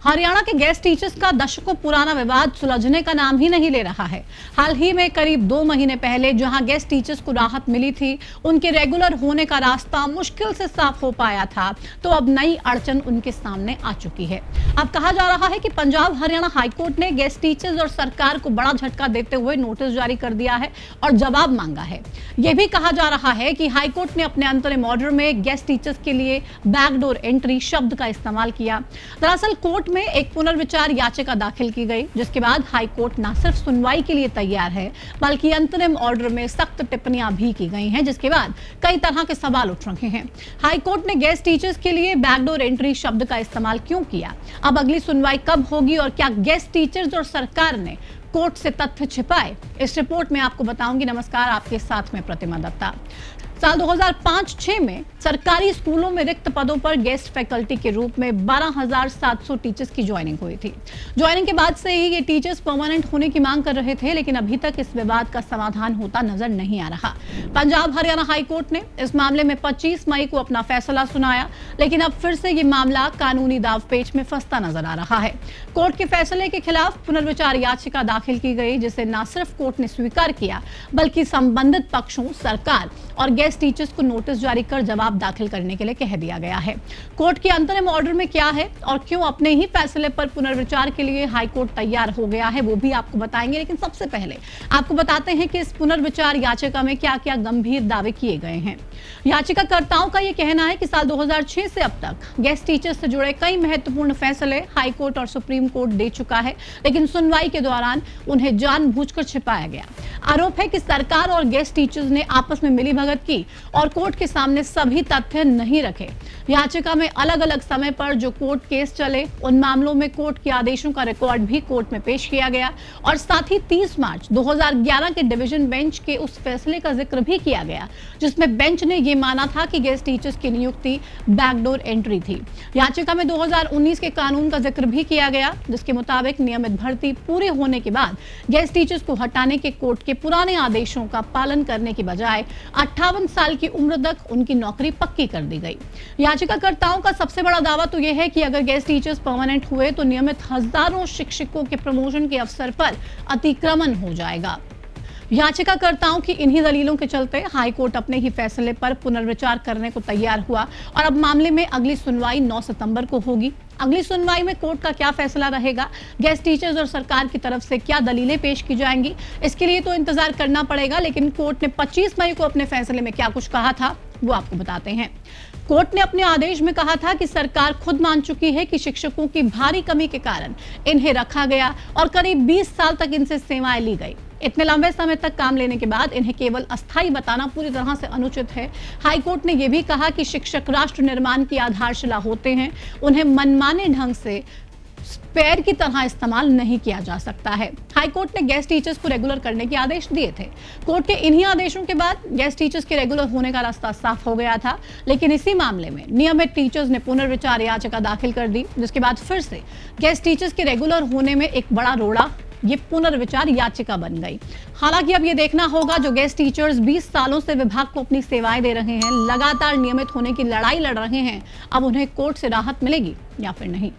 हरियाणा के guest teachers का दशकों पुराना विवाद सुलझने का नाम ही नहीं ले रहा है। हाल ही में करीब 2 महीने पहले जहां गेस्ट टीचर्स को राहत मिली थी, उनके रेगुलर होने का रास्ता मुश्किल से साफ हो पाया था, तो अब नई अड़चन उनके सामने आ चुकी है। अब कहा जा रहा है कि पंजाब हरियाणा हाईकोर्ट ने गेस्ट टीचर्स और सरकार को बड़ा झटका देते हुए नोटिस जारी कर दिया है और जवाब मांगा है। यह भी कहा जा रहा है कि हाईकोर्ट ने अपने अंतरिम ऑर्डर में गेस्ट टीचर्स के लिए बैकडोर एंट्री शब्द का इस्तेमाल किया। दरअसल कोर्ट में एक पुनर्विचार याचिका दाखिल की गई, जिसके बाद हाईकोर्ट न सिर्फ सुनवाई के लिए तैयार है, बल्कि अंतरिम ऑर्डर में सख्त टिप्पणियां भी की गई हैं, जिसके बाद कई तरह के सवाल उठ रहे हैं। हाईकोर्ट ने गेस्ट टीचर्स के लिए बैकडोर एंट्री शब्द का इस्तेमाल क्यों किया? अब अगली सुनवाई कब होगी और क्या गेस्ट टीचर्स और सरकार ने कोर्ट से तथ्य छिपाए? इस रिपोर्ट में आपको बताऊंगी। नमस्कार, आपके साथ में प्रतिमा दत्ता। साल 2005-6 में सरकारी स्कूलों में रिक्त पदों पर गेस्ट फैकल्टी के रूप में 12,700 टीचर्स की ज्वाइनिंग हुई थी। ज्वाइनिंग के बाद से ही ये टीचर्स परमानेंट होने की मांग कर रहे थे, लेकिन अभी तक इस विवाद का समाधान होता नजर नहीं आ रहा। पंजाब हरियाणा हाईकोर्ट ने इस मामले में 25 मई को अपना फैसला सुनाया, लेकिन अब फिर से ये मामला कानूनी दांवपेच में फंसता नजर आ रहा है। कोर्ट के फैसले के खिलाफ पुनर्विचार याचिका दाखिल की गई, जिसे न सिर्फ कोर्ट ने स्वीकार किया, बल्कि संबंधित पक्षों, सरकार और गेस्ट टीचर्स को नोटिस जारी कर जवाब दाखिल करने के लिए कह दिया गया है। कोर्ट के अंतरिम ऑर्डर में क्या है और क्यों अपने ही फैसले पर पुनर्विचार के लिए हाईकोर्ट तैयार हो गया है, वो भी आपको बताएंगे। लेकिन सबसे पहले आपको बताते हैं कि इस पुनर्विचार याचिका में क्या-क्या गंभीर दावे किए गए हैं। याचिकाकर्ताओं का यह कहना है कि साल 2006 से अब तक गेस्ट टीचर्स से जुड़े कई महत्वपूर्ण फैसले हाईकोर्ट और सुप्रीम कोर्ट दे चुका है, लेकिन सुनवाई के दौरान उन्हें जानबूझकर छिपाया गया। आरोप है कि सरकार और गेस्ट टीचर्स ने आपस में मिलीभगत की और कोर्ट के सामने सभी तथ्य नहीं रखे। याचिका में अलग अलग समय पर जो कोर्ट केस चले, उन मामलों में कोर्ट के आदेशों का रिकॉर्ड भी कोर्ट में पेश किया गया और साथ ही 30 मार्च 2011 के डिवीजन बेंच के उस फैसले का जिक्र भी किया गया, जिसमें बेंच ने यह माना था कि गेस्ट टीचर्स की नियुक्ति बैकडोर एंट्री थी। याचिका में 2019 के कानून का जिक्र भी किया गया, जिसके मुताबिक नियमित भर्ती पूरे होने के बाद गेस्ट टीचर्स को हटाने के कोर्ट के पुराने आदेशों का पालन करने की बजाय 58 साल की उम्र तक उनकी नौकरी पक्की कर दी गई। याचिकाकर्ताओं का सबसे बड़ा दावा तो यह है कि अगर गेस्ट टीचर्स परमानेंट हुए तो नियमित हजारों शिक्षकों के प्रमोशन के अवसर पर अतिक्रमण हो जाएगा। याचिकाकर्ताओं की इन्हीं दलीलों के चलते हाईकोर्ट अपने ही फैसले पर पुनर्विचार करने को तैयार हुआ और अब मामले में अगली सुनवाई 9 सितंबर को होगी। अगली सुनवाई में कोर्ट का क्या फैसला रहेगा, गेस्ट टीचर्स और सरकार की तरफ से क्या दलीलें पेश की जाएंगी, इसके लिए तो इंतजार करना पड़ेगा। लेकिन कोर्ट ने 25 मई को अपने फैसले में क्या कुछ कहा था, वो आपको बताते हैं। कोर्ट ने अपने आदेश में कहा था कि सरकार खुद मान चुकी है कि शिक्षकों की भारी कमी के कारण इन्हें रखा गया और करीब 20 साल तक इनसे सेवाएं ली गई। इतने लंबे समय तक काम लेने के बाद इन्हें केवल अस्थायी बताना पूरी तरह से अनुचित है। हाईकोर्ट ने यह भी कहा कि शिक्षक राष्ट्र निर्माण की आधारशिला होते हैं, उन्हें मनमाने ढंग से स्पेयर की तरह इस्तेमाल नहीं किया जा सकता है। हाईकोर्ट ने गेस्ट टीचर्स को रेगुलर करने के आदेश दिए थे। कोर्ट के इन्हीं आदेशों के बाद गेस्ट टीचर्स के रेगुलर होने का रास्ता साफ हो गया था, लेकिन इसी मामले में नियमित टीचर्स ने पुनर्विचार याचिका दाखिल कर दी, जिसके बाद फिर से गेस्ट टीचर्स के रेगुलर होने में एक बड़ा रोड़ा ये पुनर्विचार याचिका बन गई। हालांकि अब ये देखना होगा, जो गेस्ट टीचर्स 20 सालों से विभाग को अपनी सेवाएं दे रहे हैं, लगातार नियमित होने की लड़ाई लड़ रहे हैं, अब उन्हें कोर्ट से राहत मिलेगी या फिर नहीं।